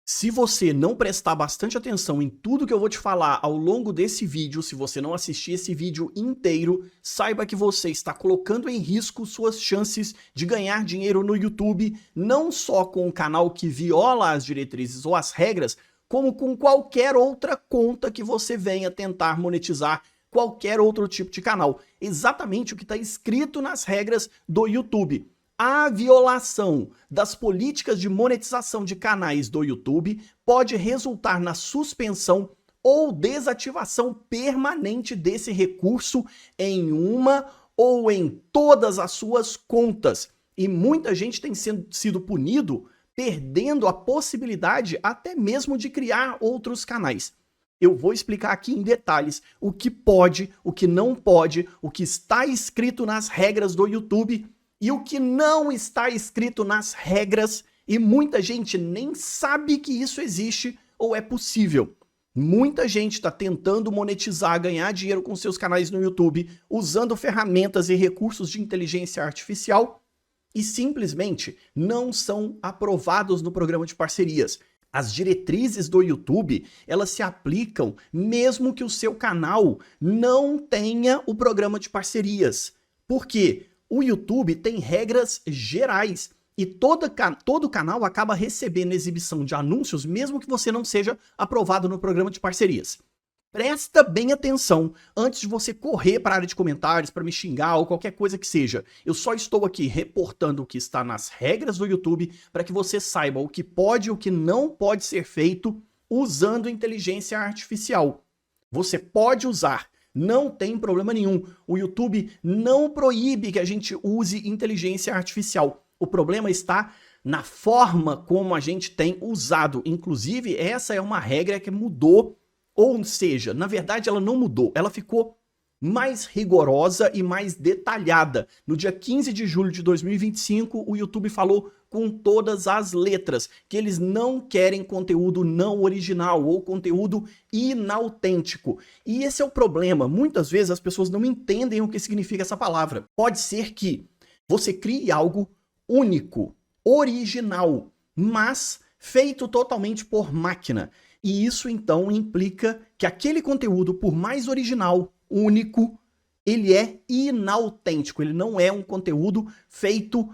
Se você não prestar bastante atenção em tudo que eu vou te falar ao longo desse vídeo, se você não assistir esse vídeo inteiro, saiba que você está colocando em risco suas chances de ganhar dinheiro no YouTube, não só com um canal que viola as diretrizes ou as regras, como com qualquer outra conta que você venha tentar monetizar qualquer outro tipo de canal. Exatamente o que está escrito nas regras do YouTube. A violação das políticas de monetização de canais do YouTube pode resultar na suspensão ou desativação permanente desse recurso em uma ou em todas as suas contas. E muita gente tem sido punido perdendo a possibilidade até mesmo de criar outros canais. Eu vou explicar aqui em detalhes o que pode, o que não pode, o que está escrito nas regras do YouTube e o que não está escrito nas regras, e muita gente nem sabe que isso existe ou é possível. Muita gente está tentando monetizar, ganhar dinheiro com seus canais no YouTube, usando ferramentas e recursos de inteligência artificial e simplesmente não são aprovados no programa de parcerias. As diretrizes do YouTube, elas se aplicam mesmo que o seu canal não tenha o programa de parcerias. Por quê? O YouTube tem regras gerais e todo canal acaba recebendo exibição de anúncios mesmo que você não seja aprovado no programa de parcerias. Presta bem atenção antes de você correr para a área de comentários, para me xingar ou qualquer coisa que seja. Eu só estou aqui reportando o que está nas regras do YouTube para que você saiba o que pode e o que não pode ser feito usando inteligência artificial. Você pode usar. Não tem problema nenhum. O YouTube não proíbe que a gente use inteligência artificial. O problema está na forma como a gente tem usado. Inclusive, essa é uma regra que mudou, ou seja, na verdade ela não mudou, ela ficou mais rigorosa e mais detalhada. No dia 15 de julho de 2025, o YouTube falou com todas as letras que eles não querem conteúdo não original ou conteúdo inautêntico. E esse é o problema. Muitas vezes as pessoas não entendem o que significa essa palavra. Pode ser que você crie algo único, original, mas feito totalmente por máquina. E isso então implica que aquele conteúdo, por mais original, único, ele é inautêntico, ele não é um conteúdo feito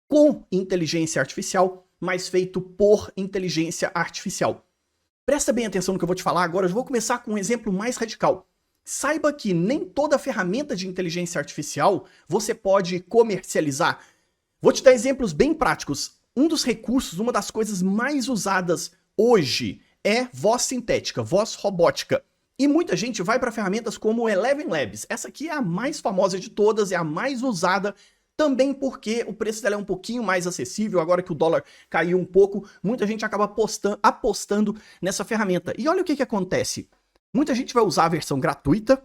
com inteligência artificial, mas feito por inteligência artificial. Presta bem atenção no que eu vou te falar agora, eu vou começar com um exemplo mais radical. Saiba que nem toda ferramenta de inteligência artificial você pode comercializar. Vou te dar exemplos bem práticos. Um dos recursos, uma das coisas mais usadas hoje é voz sintética, voz robótica. E muita gente vai para ferramentas como o Eleven Labs. Essa aqui é a mais famosa de todas, é a mais usada, também porque o preço dela é um pouquinho mais acessível. Agora que o dólar caiu um pouco, muita gente acaba apostando nessa ferramenta. E olha o que acontece. Muita gente vai usar a versão gratuita,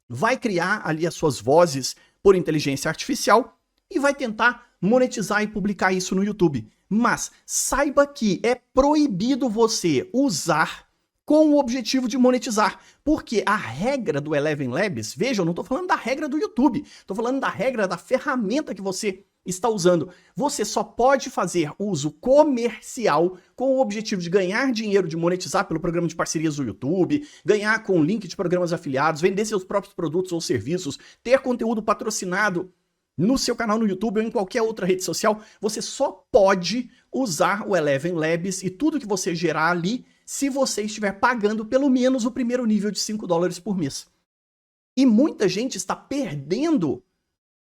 vai criar ali as suas vozes por inteligência artificial e vai tentar monetizar e publicar isso no YouTube. Mas saiba que é proibido você usar com o objetivo de monetizar, porque a regra do Eleven Labs, veja, eu não estou falando da regra do YouTube, estou falando da regra da ferramenta que você está usando. Você só pode fazer uso comercial com o objetivo de ganhar dinheiro, de monetizar pelo programa de parcerias do YouTube, ganhar com link de programas afiliados, vender seus próprios produtos ou serviços, ter conteúdo patrocinado no seu canal no YouTube ou em qualquer outra rede social. Você só pode usar o Eleven Labs e tudo que você gerar ali se você estiver pagando pelo menos o primeiro nível de $5 por mês. E muita gente está perdendo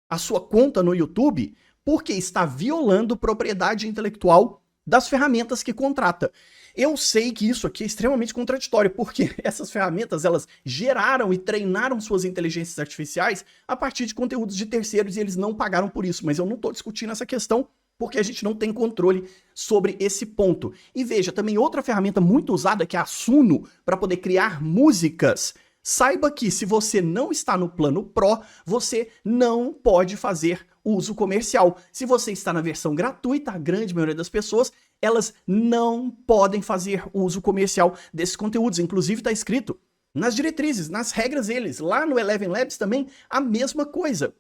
a sua conta no YouTube porque está violando propriedade intelectual das ferramentas que contrata. Eu sei que isso aqui é extremamente contraditório, porque essas ferramentas, elas geraram e treinaram suas inteligências artificiais a partir de conteúdos de terceiros e eles não pagaram por isso, mas eu não estou discutindo essa questão porque a gente não tem controle sobre esse ponto. E veja, também outra ferramenta muito usada, que é a Suno, para poder criar músicas. Saiba que se você não está no plano Pro, você não pode fazer uso comercial. Se você está na versão gratuita, a grande maioria das pessoas, elas não podem fazer uso comercial desses conteúdos. Inclusive está escrito nas diretrizes, nas regras deles. Lá no Eleven Labs também a mesma coisa.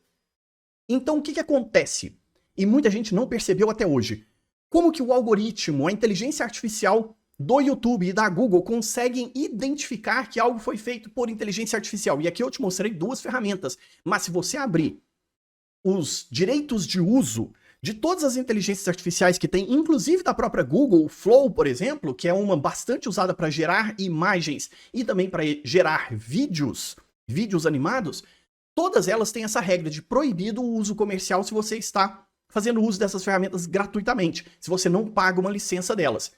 Então o que acontece? E muita gente não percebeu até hoje. Como que o algoritmo, a inteligência artificial, do YouTube e da Google conseguem identificar que algo foi feito por inteligência artificial. E aqui eu te mostrei duas ferramentas, mas se você abrir os direitos de uso de todas as inteligências artificiais que tem, inclusive da própria Google, o Flow, por exemplo, que é uma bastante usada para gerar imagens e também para gerar vídeos animados, todas elas têm essa regra de proibido o uso comercial se você está fazendo uso dessas ferramentas gratuitamente, se você não paga uma licença delas.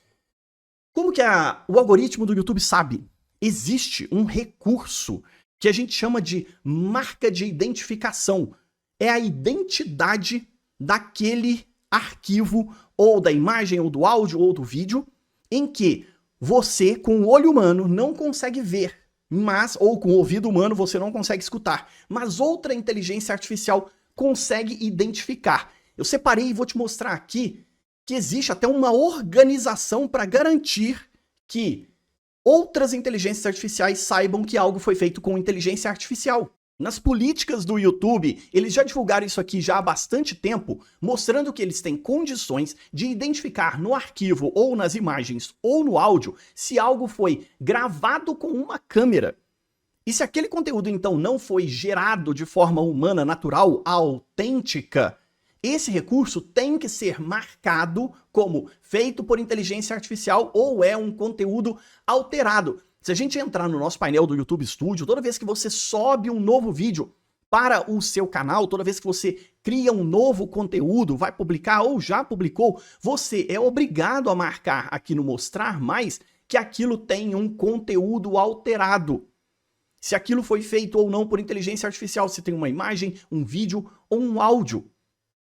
Como que o algoritmo do YouTube sabe? Existe um recurso que a gente chama de marca de identificação. É a identidade daquele arquivo, ou da imagem, ou do áudio, ou do vídeo, em que você, com o olho humano, não consegue ver, ou com o ouvido humano você não consegue escutar, mas outra inteligência artificial consegue identificar. Eu separei e vou te mostrar aqui que existe até uma organização para garantir que outras inteligências artificiais saibam que algo foi feito com inteligência artificial. Nas políticas do YouTube, eles já divulgaram isso aqui já há bastante tempo, mostrando que eles têm condições de identificar no arquivo, ou nas imagens, ou no áudio, se algo foi gravado com uma câmera. E se aquele conteúdo, então, não foi gerado de forma humana, natural, autêntica, esse recurso tem que ser marcado como feito por inteligência artificial ou é um conteúdo alterado. Se a gente entrar no nosso painel do YouTube Studio, toda vez que você sobe um novo vídeo para o seu canal, toda vez que você cria um novo conteúdo, vai publicar ou já publicou, você é obrigado a marcar aqui no Mostrar Mais que aquilo tem um conteúdo alterado. Se aquilo foi feito ou não por inteligência artificial, se tem uma imagem, um vídeo ou um áudio.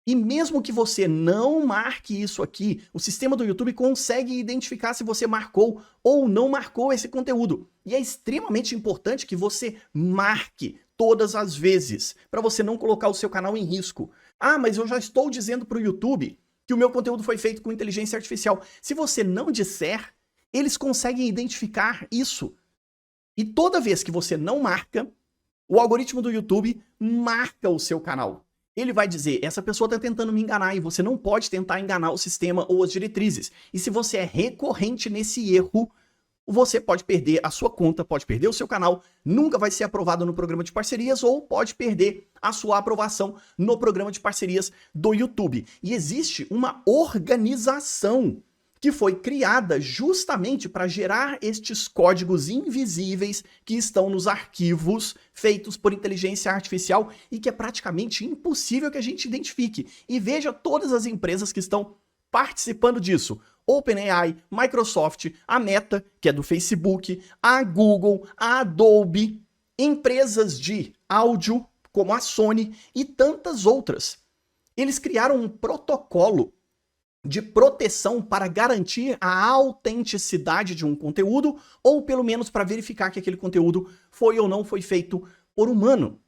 E mesmo que você não marque isso aqui, o sistema do YouTube consegue identificar se você marcou ou não marcou esse conteúdo. E é extremamente importante que você marque todas as vezes, para você não colocar o seu canal em risco. Ah, mas eu já estou dizendo para o YouTube que o meu conteúdo foi feito com inteligência artificial. Se você não disser, eles conseguem identificar isso. E toda vez que você não marca, o algoritmo do YouTube marca o seu canal. Ele vai dizer, essa pessoa está tentando me enganar e você não pode tentar enganar o sistema ou as diretrizes. E se você é recorrente nesse erro, você pode perder a sua conta, pode perder o seu canal, nunca vai ser aprovado no programa de parcerias ou pode perder a sua aprovação no programa de parcerias do YouTube. E existe uma organização que foi criada justamente para gerar estes códigos invisíveis que estão nos arquivos feitos por inteligência artificial e que é praticamente impossível que a gente identifique. E veja todas as empresas que estão participando disso. OpenAI, Microsoft, a Meta, que é do Facebook, a Google, a Adobe, empresas de áudio como a Sony e tantas outras. Eles criaram um protocolo de proteção para garantir a autenticidade de um conteúdo, ou pelo menos para verificar que aquele conteúdo foi ou não foi feito por humano.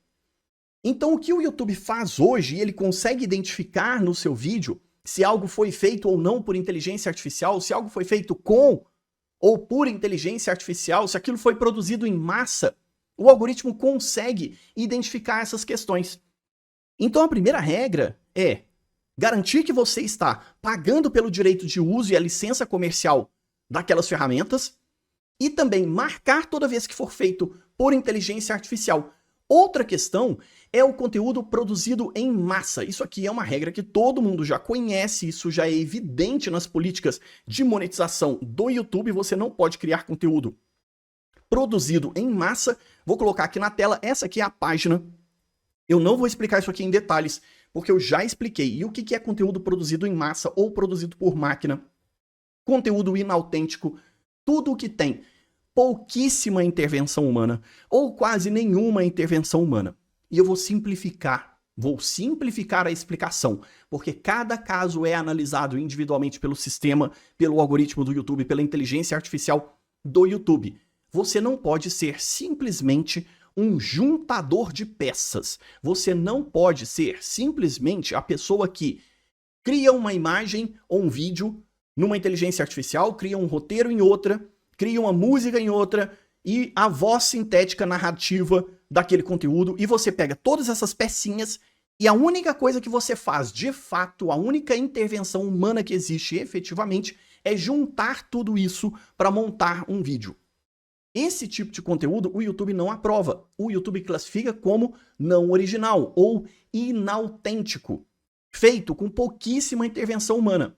Então o que o YouTube faz hoje, ele consegue identificar no seu vídeo se algo foi feito ou não por inteligência artificial, se algo foi feito com ou por inteligência artificial, se aquilo foi produzido em massa, o algoritmo consegue identificar essas questões. Então a primeira regra é garantir que você está pagando pelo direito de uso e a licença comercial daquelas ferramentas e também marcar toda vez que for feito por inteligência artificial. Outra questão é o conteúdo produzido em massa. Isso aqui é uma regra que todo mundo já conhece, isso já é evidente nas políticas de monetização do YouTube. Você não pode criar conteúdo produzido em massa. Vou colocar aqui na tela, essa aqui é a página. Eu não vou explicar isso aqui em detalhes, porque eu já expliquei. E o que é conteúdo produzido em massa ou produzido por máquina? Conteúdo inautêntico, tudo o que tem pouquíssima intervenção humana ou quase nenhuma intervenção humana. E eu vou simplificar a explicação, porque cada caso é analisado individualmente pelo sistema, pelo algoritmo do YouTube, pela inteligência artificial do YouTube. Você não pode ser simplesmente um juntador de peças. Você não pode ser simplesmente a pessoa que cria uma imagem ou um vídeo numa inteligência artificial, cria um roteiro em outra, cria uma música em outra e a voz sintética narrativa daquele conteúdo, e você pega todas essas pecinhas e a única coisa que você faz, de fato, a única intervenção humana que existe efetivamente é juntar tudo isso para montar um vídeo. Esse tipo de conteúdo o YouTube não aprova. O YouTube classifica como não original ou inautêntico, feito com pouquíssima intervenção humana.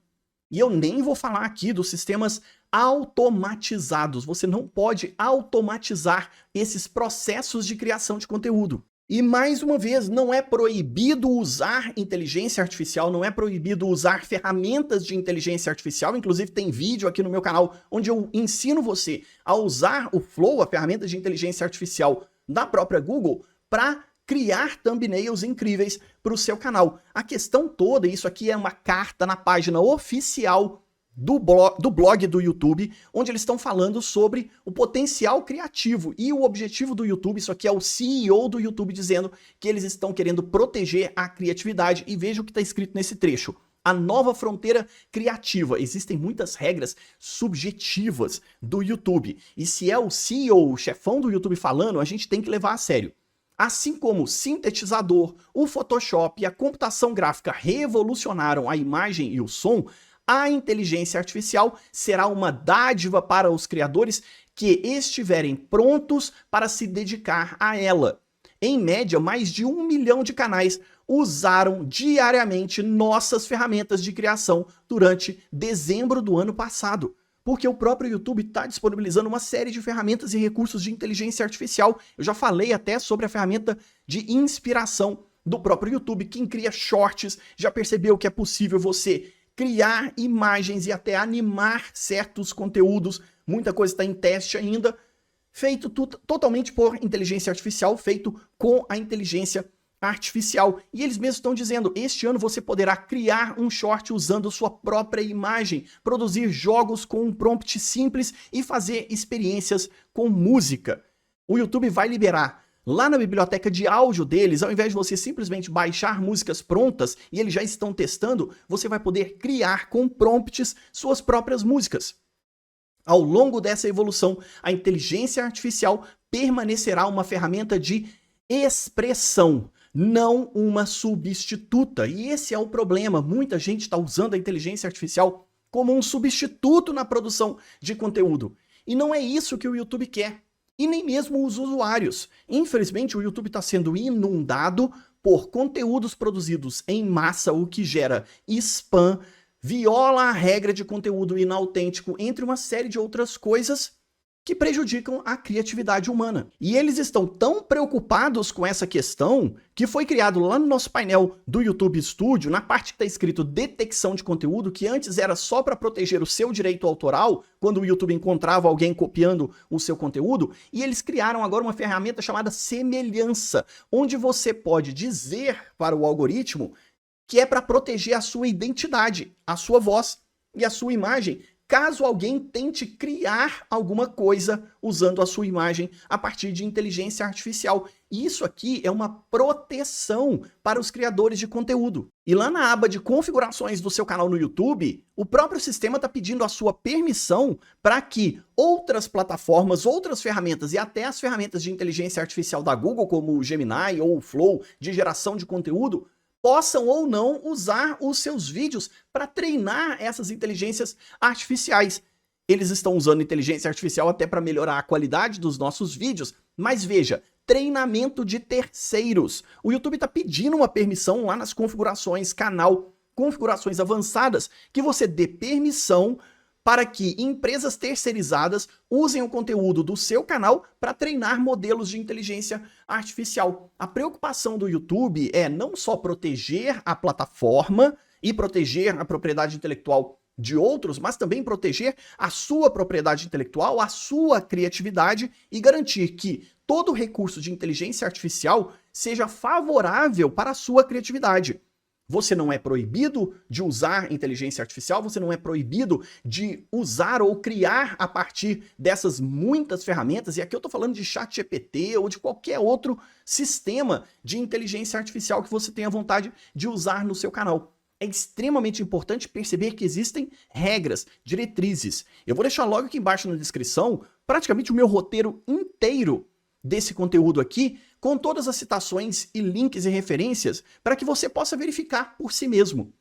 E eu nem vou falar aqui dos sistemas automatizados. Você não pode automatizar esses processos de criação de conteúdo. E mais uma vez, não é proibido usar inteligência artificial, não é proibido usar ferramentas de inteligência artificial. Inclusive tem vídeo aqui no meu canal onde eu ensino você a usar o Flow, a ferramenta de inteligência artificial da própria Google, para criar thumbnails incríveis para o seu canal. A questão toda, isso aqui é uma carta na página oficial do blog do YouTube, onde eles estão falando sobre o potencial criativo e o objetivo do YouTube. Isso aqui é o CEO do YouTube dizendo que eles estão querendo proteger a criatividade. E veja o que está escrito nesse trecho. A nova fronteira criativa. Existem muitas regras subjetivas do YouTube. E se é o CEO, o chefão do YouTube falando, a gente tem que levar a sério. Assim como o sintetizador, o Photoshop e a computação gráfica revolucionaram a imagem e o som, a inteligência artificial será uma dádiva para os criadores que estiverem prontos para se dedicar a ela. Em média, mais de 1 milhão de canais usaram diariamente nossas ferramentas de criação durante dezembro do ano passado, porque o próprio YouTube está disponibilizando uma série de ferramentas e recursos de inteligência artificial. Eu já falei até sobre a ferramenta de inspiração do próprio YouTube. Quem cria shorts já percebeu que é possível você criar imagens e até animar certos conteúdos. Muita coisa está em teste ainda, feito totalmente por inteligência artificial, feito com a inteligência artificial. E eles mesmos estão dizendo, este ano você poderá criar um short usando sua própria imagem, produzir jogos com um prompt simples e fazer experiências com música. O YouTube vai liberar lá na biblioteca de áudio deles, ao invés de você simplesmente baixar músicas prontas, e eles já estão testando, você vai poder criar com prompts suas próprias músicas. Ao longo dessa evolução, a inteligência artificial permanecerá uma ferramenta de expressão, não uma substituta. E esse é o problema. Muita gente está usando a inteligência artificial como um substituto na produção de conteúdo. E não é isso que o YouTube quer. E nem mesmo os usuários. Infelizmente, o YouTube está sendo inundado por conteúdos produzidos em massa, o que gera spam, viola a regra de conteúdo inautêntico, entre uma série de outras coisas que prejudicam a criatividade humana. E eles estão tão preocupados com essa questão que foi criado lá no nosso painel do YouTube Studio, na parte que está escrito detecção de conteúdo, que antes era só para proteger o seu direito autoral, quando o YouTube encontrava alguém copiando o seu conteúdo, e eles criaram agora uma ferramenta chamada semelhança, onde você pode dizer para o algoritmo que é para proteger a sua identidade, a sua voz e a sua imagem, caso alguém tente criar alguma coisa usando a sua imagem a partir de inteligência artificial. E isso aqui é uma proteção para os criadores de conteúdo. E lá na aba de configurações do seu canal no YouTube, o próprio sistema está pedindo a sua permissão para que outras plataformas, outras ferramentas e até as ferramentas de inteligência artificial da Google, como o Gemini ou o Flow, de geração de conteúdo, possam ou não usar os seus vídeos para treinar essas inteligências artificiais. Eles estão usando inteligência artificial até para melhorar a qualidade dos nossos vídeos, mas veja, treinamento de terceiros. O YouTube está pedindo uma permissão lá nas configurações, canal, configurações avançadas, que você dê permissão para que empresas terceirizadas usem o conteúdo do seu canal para treinar modelos de inteligência artificial. A preocupação do YouTube é não só proteger a plataforma e proteger a propriedade intelectual de outros, mas também proteger a sua propriedade intelectual, a sua criatividade e garantir que todo recurso de inteligência artificial seja favorável para a sua criatividade. Você não é proibido de usar inteligência artificial, você não é proibido de usar ou criar a partir dessas muitas ferramentas, e aqui eu estou falando de ChatGPT ou de qualquer outro sistema de inteligência artificial que você tenha vontade de usar no seu canal. É extremamente importante perceber que existem regras, diretrizes. Eu vou deixar logo aqui embaixo na descrição praticamente o meu roteiro inteiro desse conteúdo aqui, com todas as citações e links e referências para que você possa verificar por si mesmo.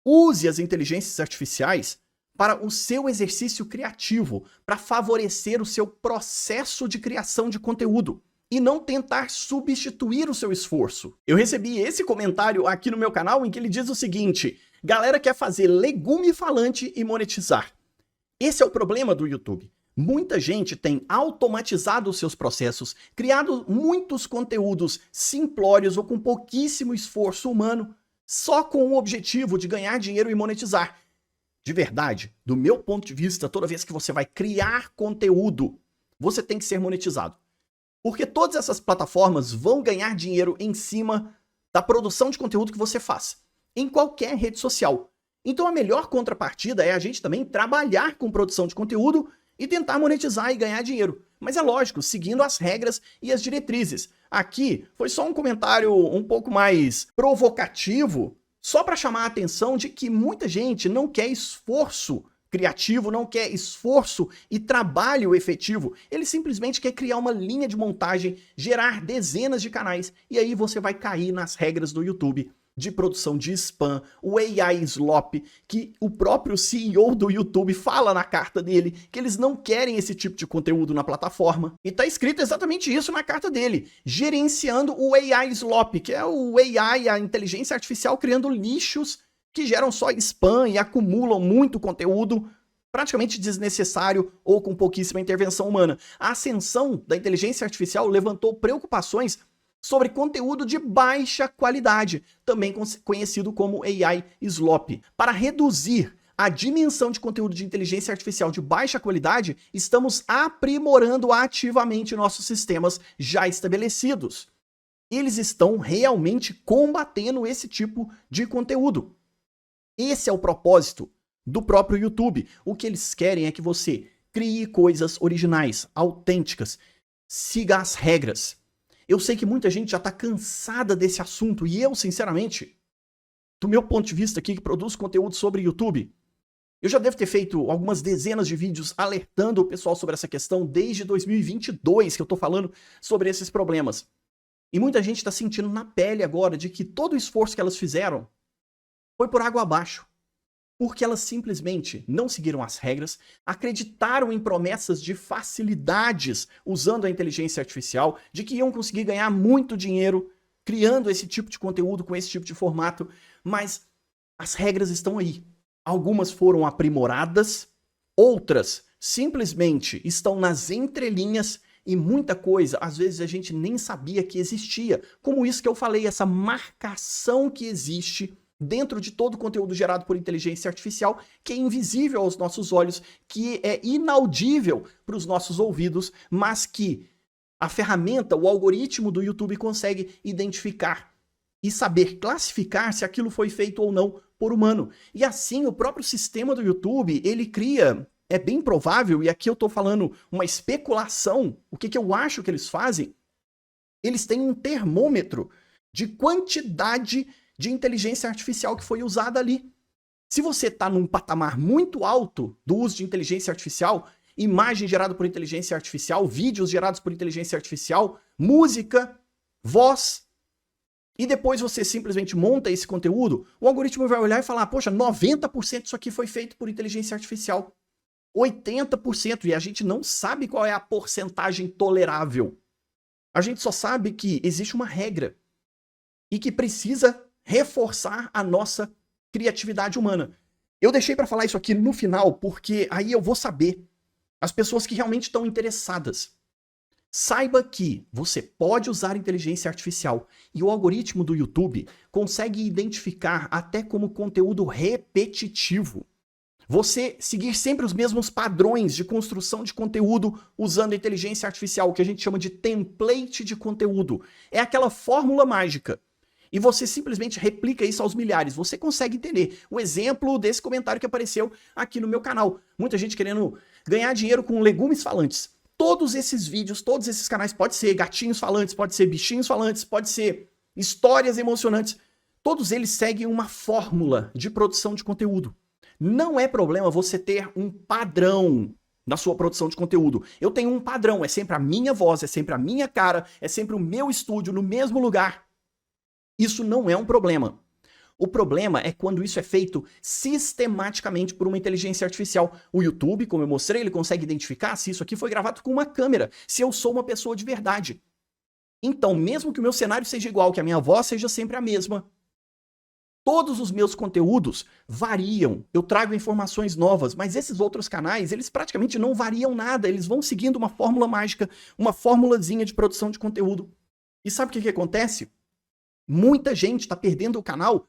Use as inteligências artificiais para o seu exercício criativo, para favorecer o seu processo de criação de conteúdo e não tentar substituir o seu esforço. Eu recebi esse comentário aqui no meu canal em que ele diz o seguinte: galera quer fazer legume falante e monetizar. Esse é o problema do YouTube. Muita gente tem automatizado os seus processos, criado muitos conteúdos simplórios ou com pouquíssimo esforço humano, só com o objetivo de ganhar dinheiro e monetizar. De verdade, do meu ponto de vista, toda vez que você vai criar conteúdo, você tem que ser monetizado. Porque todas essas plataformas vão ganhar dinheiro em cima da produção de conteúdo que você faz, em qualquer rede social. Então a melhor contrapartida é a gente também trabalhar com produção de conteúdo e tentar monetizar e ganhar dinheiro. Mas é lógico, seguindo as regras e as diretrizes. Aqui foi só um comentário um pouco mais provocativo, só para chamar a atenção de que muita gente não quer esforço criativo, não quer esforço e trabalho efetivo. Ele simplesmente quer criar uma linha de montagem, gerar dezenas de canais, e aí você vai cair nas regras do YouTube de produção de spam, o AI slop, que o próprio CEO do YouTube fala na carta dele, que eles não querem esse tipo de conteúdo na plataforma. E tá escrito exatamente isso na carta dele, gerenciando o AI slop, que é o AI, a inteligência artificial, criando lixos que geram só spam e acumulam muito conteúdo praticamente desnecessário ou com pouquíssima intervenção humana. A ascensão da inteligência artificial levantou preocupações sobre conteúdo de baixa qualidade, também conhecido como AI slop. Para reduzir a dimensão de conteúdo de inteligência artificial de baixa qualidade, estamos aprimorando ativamente nossos sistemas já estabelecidos. Eles estão realmente combatendo esse tipo de conteúdo. Esse é o propósito do próprio YouTube. O que eles querem é que você crie coisas originais, autênticas, siga as regras. Eu sei que muita gente já está cansada desse assunto e eu, sinceramente, do meu ponto de vista aqui que produz conteúdo sobre YouTube, eu já devo ter feito algumas dezenas de vídeos alertando o pessoal sobre essa questão desde 2022 que eu estou falando sobre esses problemas. E muita gente está sentindo na pele agora de que todo o esforço que elas fizeram foi por água abaixo. Porque elas simplesmente não seguiram as regras, acreditaram em promessas de facilidades usando a inteligência artificial, de que iam conseguir ganhar muito dinheiro criando esse tipo de conteúdo com esse tipo de formato, mas as regras estão aí. Algumas foram aprimoradas, outras simplesmente estão nas entrelinhas e muita coisa, às vezes a gente nem sabia que existia. Como isso que eu falei, essa marcação que existe dentro de todo o conteúdo gerado por inteligência artificial, que é invisível aos nossos olhos, que é inaudível para os nossos ouvidos, mas que a ferramenta, o algoritmo do YouTube consegue identificar e saber classificar se aquilo foi feito ou não por humano. E assim, o próprio sistema do YouTube, ele cria, é bem provável, e aqui eu estou falando uma especulação, o que eu acho que eles fazem, eles têm um termômetro de quantidade de inteligência artificial que foi usada ali. Se você está num patamar muito alto do uso de inteligência artificial, imagem gerada por inteligência artificial, vídeos gerados por inteligência artificial, música, voz, e depois você simplesmente monta esse conteúdo, o algoritmo vai olhar e falar, poxa, 90% disso aqui foi feito por inteligência artificial. 80%, e a gente não sabe qual é a porcentagem tolerável. A gente só sabe que existe uma regra e que precisa reforçar a nossa criatividade humana. Eu deixei para falar isso aqui no final, porque aí eu vou saber. As pessoas que realmente estão interessadas. Saiba que você pode usar inteligência artificial e o algoritmo do YouTube consegue identificar até como conteúdo repetitivo. Você seguir sempre os mesmos padrões de construção de conteúdo usando inteligência artificial, o que a gente chama de template de conteúdo. É aquela fórmula mágica. E você simplesmente replica isso aos milhares. Você consegue entender. O exemplo desse comentário que apareceu aqui no meu canal. Muita gente querendo ganhar dinheiro com legumes falantes. Todos esses vídeos, todos esses canais, pode ser gatinhos falantes, pode ser bichinhos falantes, pode ser histórias emocionantes. Todos eles seguem uma fórmula de produção de conteúdo. Não é problema você ter um padrão na sua produção de conteúdo. Eu tenho um padrão, é sempre a minha voz, é sempre a minha cara, é sempre o meu estúdio, no mesmo lugar. Isso não é um problema. O problema é quando isso é feito sistematicamente por uma inteligência artificial. O YouTube, como eu mostrei, ele consegue identificar se isso aqui foi gravado com uma câmera, se eu sou uma pessoa de verdade. Então, mesmo que o meu cenário seja igual, que a minha voz seja sempre a mesma, todos os meus conteúdos variam, eu trago informações novas, mas esses outros canais, eles praticamente não variam nada, eles vão seguindo uma fórmula mágica, uma formulazinha de produção de conteúdo. E sabe o que acontece? Muita gente está perdendo o canal,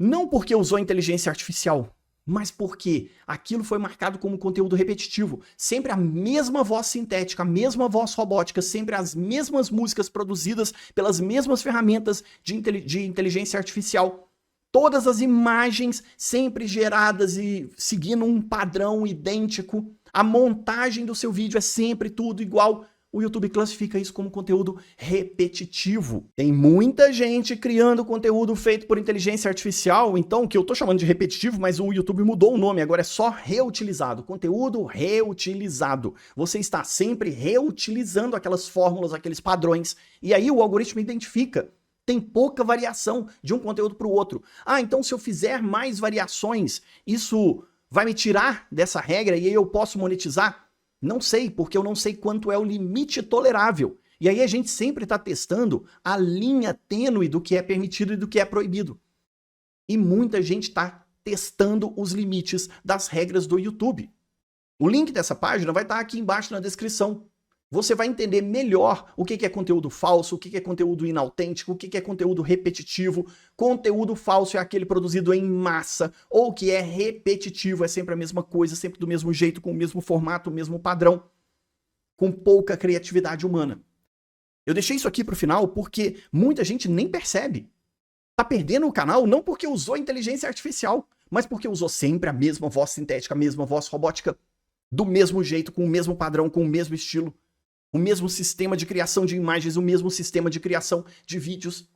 não porque usou inteligência artificial, mas porque aquilo foi marcado como conteúdo repetitivo. Sempre a mesma voz sintética, a mesma voz robótica, sempre as mesmas músicas produzidas pelas mesmas ferramentas de inteligência artificial. Todas as imagens sempre geradas e seguindo um padrão idêntico. A montagem do seu vídeo é sempre tudo igual. O YouTube classifica isso como conteúdo repetitivo. Tem muita gente criando conteúdo feito por inteligência artificial, então, que eu tô chamando de repetitivo, mas o YouTube mudou o nome, agora é só reutilizado. Conteúdo reutilizado. Você está sempre reutilizando aquelas fórmulas, aqueles padrões, e aí o algoritmo identifica. Tem pouca variação de um conteúdo para o outro. Ah, então se eu fizer mais variações, isso vai me tirar dessa regra e aí eu posso monetizar? Não sei, porque eu não sei quanto é o limite tolerável. E aí a gente sempre está testando a linha tênue do que é permitido e do que é proibido. E muita gente está testando os limites das regras do YouTube. O link dessa página vai estar aqui embaixo na descrição. Você vai entender melhor o que é conteúdo falso, o que é conteúdo inautêntico, o que é conteúdo repetitivo. Conteúdo falso é aquele produzido em massa, ou que é repetitivo, é sempre a mesma coisa, sempre do mesmo jeito, com o mesmo formato, o mesmo padrão, com pouca criatividade humana. Eu deixei isso aqui para o final porque muita gente nem percebe. Tá perdendo o canal não porque usou inteligência artificial, mas porque usou sempre a mesma voz sintética, a mesma voz robótica, do mesmo jeito, com o mesmo padrão, com o mesmo estilo. O mesmo sistema de criação de imagens, o mesmo sistema de criação de vídeos.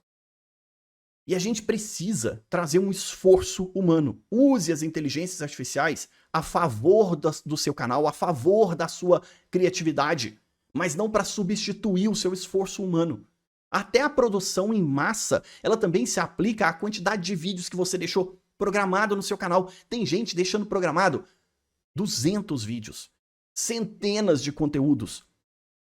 E a gente precisa trazer um esforço humano. Use as inteligências artificiais a favor do seu canal, a favor da sua criatividade, mas não para substituir o seu esforço humano. Até a produção em massa, ela também se aplica à quantidade de vídeos que você deixou programado no seu canal. Tem gente deixando programado 200 vídeos, centenas de conteúdos,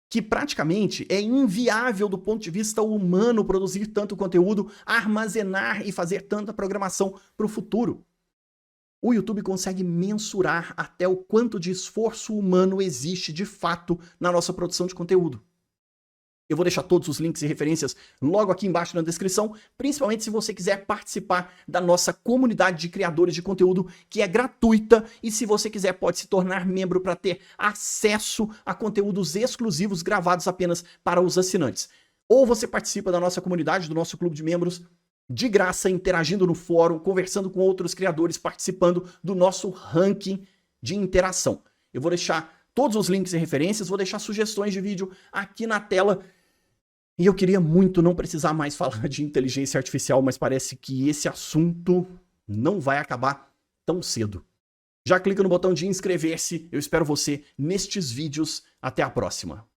que praticamente é inviável do ponto de vista humano produzir tanto conteúdo, armazenar e fazer tanta programação para o futuro. O YouTube consegue mensurar até o quanto de esforço humano existe de fato na nossa produção de conteúdo. Eu vou deixar todos os links e referências logo aqui embaixo na descrição, principalmente se você quiser participar da nossa comunidade de criadores de conteúdo, que é gratuita, e se você quiser pode se tornar membro para ter acesso a conteúdos exclusivos gravados apenas para os assinantes. Ou você participa da nossa comunidade, do nosso clube de membros, de graça, interagindo no fórum, conversando com outros criadores, participando do nosso ranking de interação. Eu vou deixar todos os links e referências, vou deixar sugestões de vídeo aqui na tela. E eu queria muito não precisar mais falar de inteligência artificial, mas parece que esse assunto não vai acabar tão cedo. Já clica no botão de inscrever-se, eu espero você nestes vídeos. Até a próxima.